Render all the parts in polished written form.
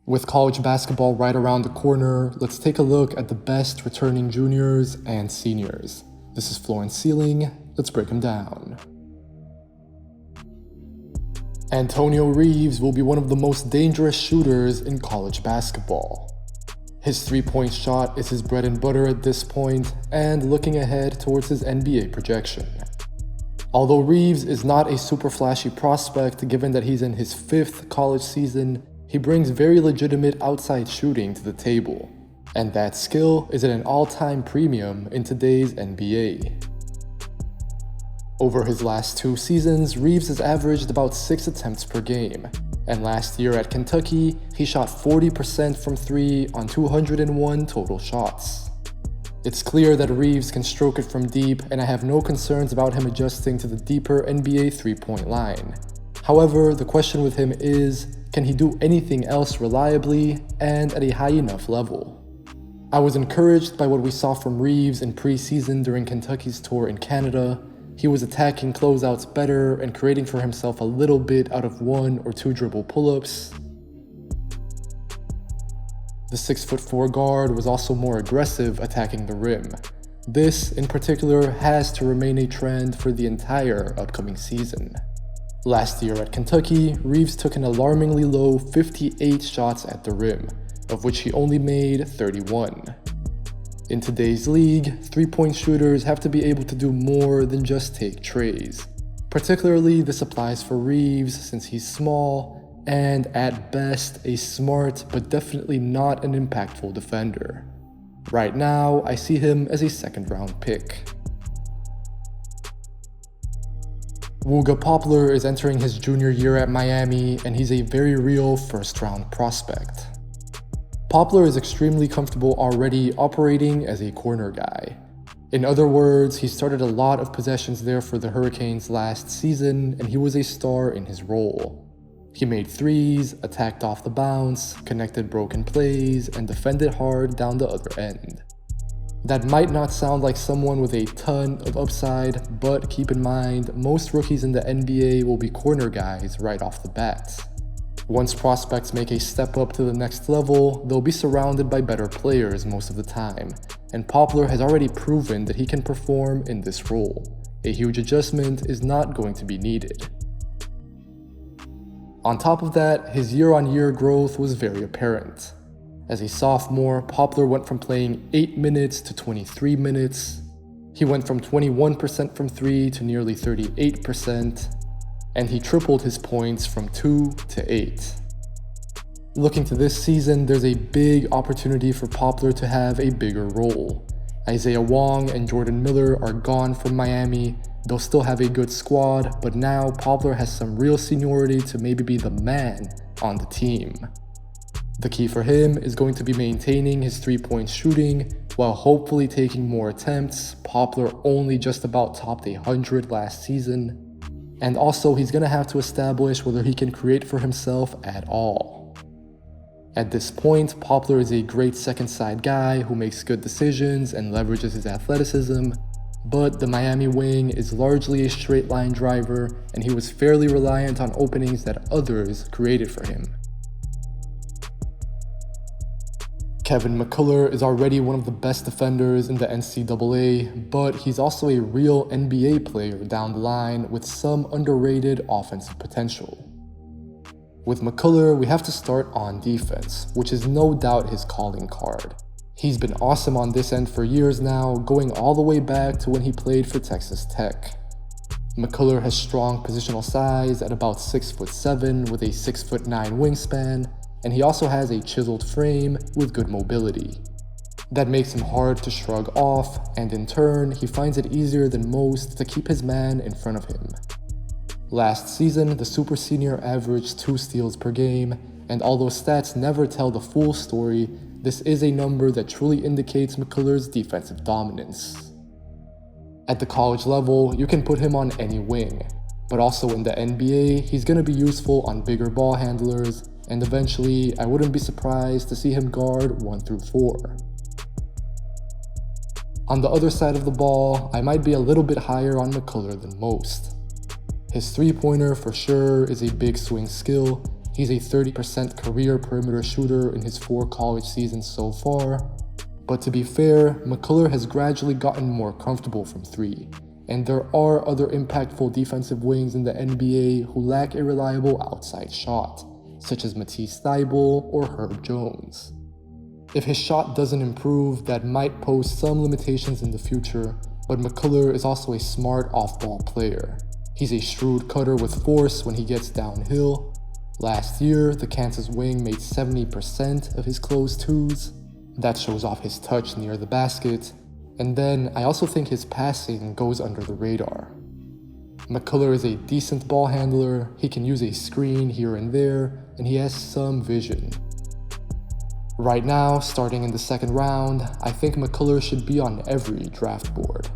With college basketball right around the corner, let's take a look at the best returning juniors and seniors. This is Floor and Ceiling, let's break them down. Antonio Reeves will be one of the most dangerous shooters in college basketball. His three-point shot is his bread and butter at this point, and looking ahead towards his NBA projection. Although Reeves is not a super flashy prospect given that he's in his 5th college season, he brings very legitimate outside shooting to the table, and that skill is at an all-time premium in today's NBA. Over his last 2 seasons, Reeves has averaged about 6 attempts per game, and last year at Kentucky, he shot 40% from 3 on 201 total shots. It's clear that Reeves can stroke it from deep, and I have no concerns about him adjusting to the deeper NBA three-point line. However, the question with him is, can he do anything else reliably and at a high enough level? I was encouraged by what we saw from Reeves in preseason during Kentucky's tour in Canada. He was attacking closeouts better and creating for himself a little bit out of 1 or 2 dribble pull-ups. The 6'4" guard was also more aggressive attacking the rim. This, in particular, has to remain a trend for the entire upcoming season. Last year at Kentucky, Reeves took an alarmingly low 58 shots at the rim, of which he only made 31. In today's league, three-point shooters have to be able to do more than just take trays. Particularly, this applies for Reeves since he's small and, at best, a smart but definitely not an impactful defender. Right now, I see him as a second-round pick. Wugga Popper is entering his junior year at Miami, and he's a very real first-round prospect. Popper is extremely comfortable already operating as a corner guy. In other words, he started a lot of possessions there for the Hurricanes last season, and he was a star in his role. He made threes, attacked off the bounce, connected broken plays, and defended hard down the other end. That might not sound like someone with a ton of upside, but keep in mind, most rookies in the NBA will be corner guys right off the bat. Once prospects make a step up to the next level, they'll be surrounded by better players most of the time, and Popper has already proven that he can perform in this role. A huge adjustment is not going to be needed. On top of that, his year-on-year growth was very apparent. As a sophomore, Popper went from playing 8 minutes to 23 minutes. He went from 21% from 3 to nearly 38%, and he tripled his points from 2 to 8. Looking to this season, there's a big opportunity for Popper to have a bigger role. Isaiah Wong and Jordan Miller are gone from Miami. They'll still have a good squad, but now Popper has some real seniority to maybe be the man on the team. The key for him is going to be maintaining his three-point shooting while hopefully taking more attempts. Popper only just about topped 100 last season. And also, he's going to have to establish whether he can create for himself at all. At this point, Popper is a great second side guy who makes good decisions and leverages his athleticism, but the Miami wing is largely a straight line driver, and he was fairly reliant on openings that others created for him. Kevin McCullough is already one of the best defenders in the NCAA, but he's also a real NBA player down the line with some underrated offensive potential. With McCullough, we have to start on defense, which is no doubt his calling card. He's been awesome on this end for years now, going all the way back to when he played for Texas Tech. McCullough has strong positional size at about 6'7" with a 6'9" wingspan, and he also has a chiseled frame with good mobility. That makes him hard to shrug off, and in turn, he finds it easier than most to keep his man in front of him. Last season, the super senior averaged 2 steals per game, and although stats never tell the full story, this is a number that truly indicates McCullough's defensive dominance. At the college level, you can put him on any wing, but also in the NBA, he's going to be useful on bigger ball handlers, and eventually, I wouldn't be surprised to see him guard 1 through 4. On the other side of the ball, I might be a little bit higher on McCullough than most. His three-pointer for sure is a big swing skill, He's a 30% career perimeter shooter in his 4 college seasons so far. But to be fair, McCullough has gradually gotten more comfortable from 3, and there are other impactful defensive wings in the NBA who lack a reliable outside shot, such as Matisse Thybulle or Herb Jones. If his shot doesn't improve, that might pose some limitations in the future, but McCullough is also a smart off-ball player. He's a shrewd cutter with force when he gets downhill. Last year, the Kansas wing made 70% of his closed 2s. That shows off his touch near the basket. And then, I also think his passing goes under the radar. McCullough is a decent ball handler, he can use a screen here and there, and he has some vision. Right now, starting in the 2nd round, I think McCullough should be on every draft board.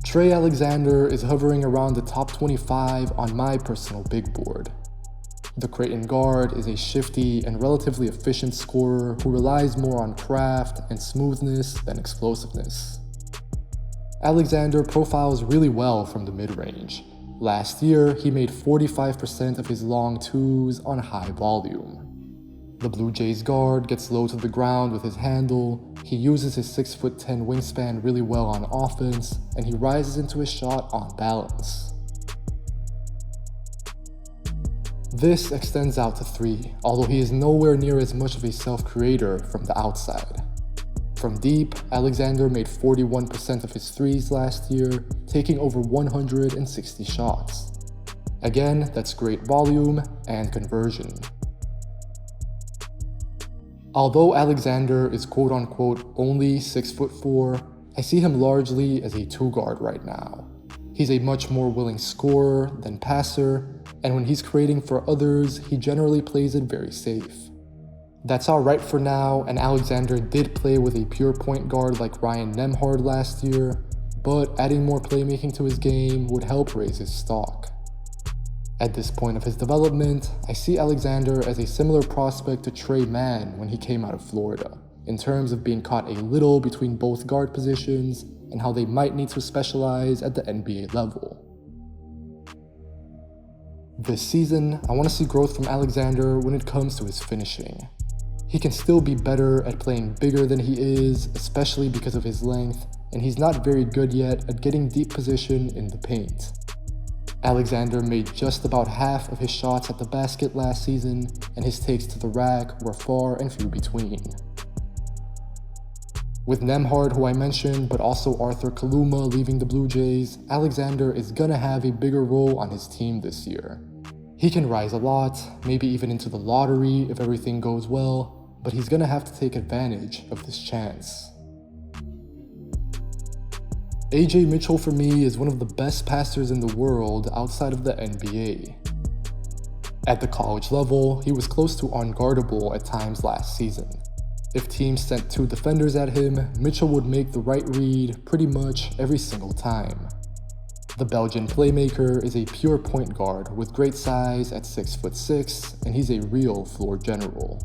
Trey Alexander is hovering around the top 25 on my personal big board. The Creighton guard is a shifty and relatively efficient scorer who relies more on craft and smoothness than explosiveness. Alexander profiles really well from the mid-range. Last year, he made 45% of his long 2s on high volume. The Blue Jays guard gets low to the ground with his handle, he uses his 6'10" wingspan really well on offense, and he rises into his shot on balance. This extends out to 3, although he is nowhere near as much of a self-creator from the outside. From deep, Alexander made 41% of his 3s last year, taking over 160 shots. Again, that's great volume and conversion. Although Alexander is quote-unquote only 6'4", I see him largely as a 2 guard right now. He's a much more willing scorer than passer, and when he's creating for others, he generally plays it very safe. That's alright for now, and Alexander did play with a pure point guard like Ryan Nembhard last year, but adding more playmaking to his game would help raise his stock. At this point of his development, I see Alexander as a similar prospect to Trey Mann when he came out of Florida, in terms of being caught a little between both guard positions and how they might need to specialize at the NBA level. This season, I want to see growth from Alexander when it comes to his finishing. He can still be better at playing bigger than he is, especially because of his length, and he's not very good yet at getting deep position in the paint. Alexander made just about half of his shots at the basket last season, and his takes to the rack were far and few between. With Nembhard, who I mentioned, but also Arthur Kaluma leaving the Blue Jays, Alexander is gonna have a bigger role on his team this year. He can rise a lot, maybe even into the lottery if everything goes well, but he's gonna have to take advantage of this chance. AJ Mitchell for me is one of the best passers in the world outside of the NBA. At the college level, he was close to unguardable at times last season. If teams sent 2 defenders at him, Mitchell would make the right read pretty much every single time. The Belgian playmaker is a pure point guard with great size at 6'6", and he's a real floor general.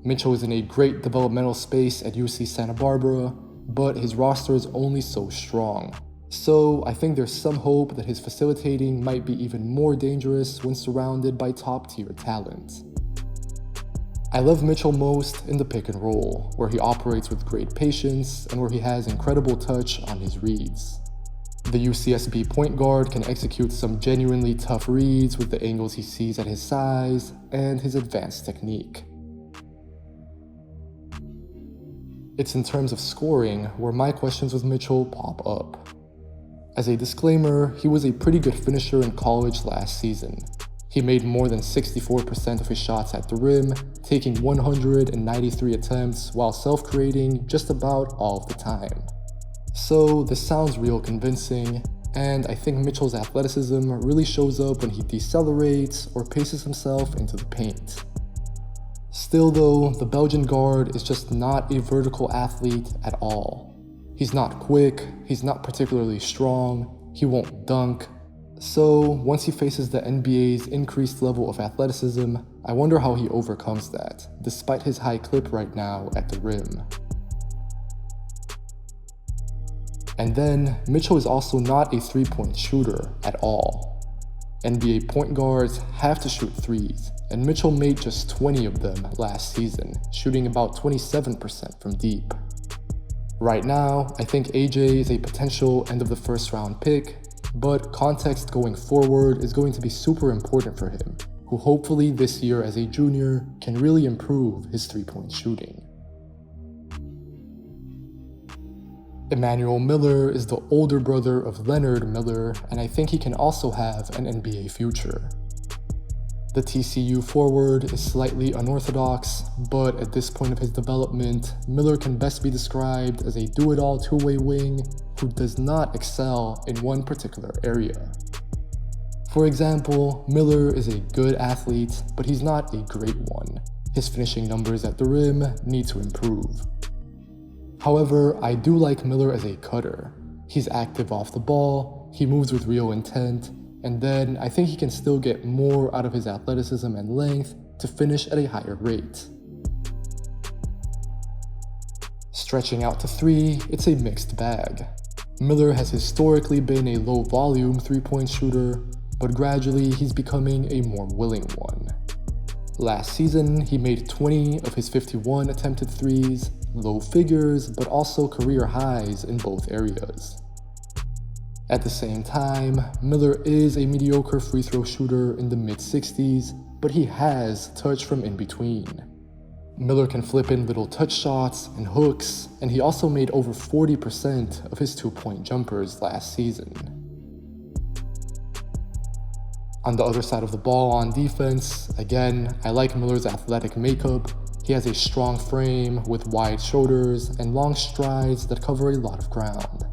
Mitchell is in a great developmental space at UC Santa Barbara, but his roster is only so strong. So I think there's some hope that his facilitating might be even more dangerous when surrounded by top-tier talent. I love Mitchell most in the pick and roll, where he operates with great patience and where he has incredible touch on his reads. The UCSB point guard can execute some genuinely tough reads with the angles he sees at his size and his advanced technique. It's in terms of scoring where my questions with Mitchell pop up. As a disclaimer, he was a pretty good finisher in college last season. He made more than 64% of his shots at the rim, taking 193 attempts while self-creating just about all of the time. So this sounds real convincing, and I think Mitchell's athleticism really shows up when he decelerates or paces himself into the paint. Still though, the Belgian guard is just not a vertical athlete at all. He's not quick, he's not particularly strong, he won't dunk. So once he faces the NBA's increased level of athleticism, I wonder how he overcomes that, despite his high clip right now at the rim. And then, Mitchell is also not a three-point shooter at all. NBA point guards have to shoot threes, and Mitchell made just 20 of them last season, shooting about 27% from deep. Right now, I think AJ is a potential end of the first round pick, but context going forward is going to be super important for him, who hopefully this year as a junior can really improve his three-point shooting. Emanuel Miller is the older brother of Leonard Miller, and I think he can also have an NBA future. The TCU forward is slightly unorthodox, but at this point of his development, Miller can best be described as a do-it-all two-way wing who does not excel in one particular area. For example, Miller is a good athlete, but he's not a great one. His finishing numbers at the rim need to improve. However, I do like Miller as a cutter. He's active off the ball, he moves with real intent, and then I think he can still get more out of his athleticism and length to finish at a higher rate. Stretching out to three, it's a mixed bag. Miller has historically been a low-volume three-point shooter, but gradually he's becoming a more willing one. Last season, he made 20 of his 51 attempted threes, low figures, but also career highs in both areas. At the same time, Miller is a mediocre free throw shooter in the mid-60s, but he has touch from in between. Miller can flip in little touch shots and hooks, and he also made over 40% of his two-point jumpers last season. On the other side of the ball on defense, again, I like Miller's athletic makeup. He has a strong frame with wide shoulders and long strides that cover a lot of ground.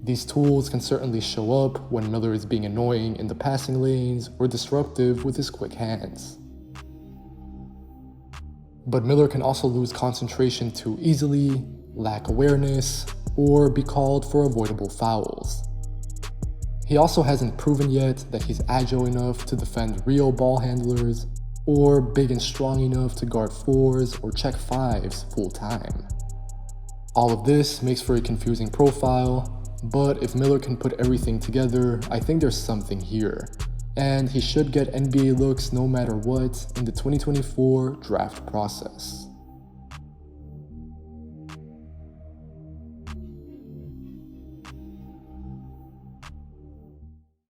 These tools can certainly show up when Miller is being annoying in the passing lanes or disruptive with his quick hands. But Miller can also lose concentration too easily, lack awareness, or be called for avoidable fouls. He also hasn't proven yet that he's agile enough to defend real ball handlers, or big and strong enough to guard fours or check fives full time. All of this makes for a confusing profile, but if Miller can put everything together, I think there's something here, and he should get NBA looks no matter what in the 2024 draft process.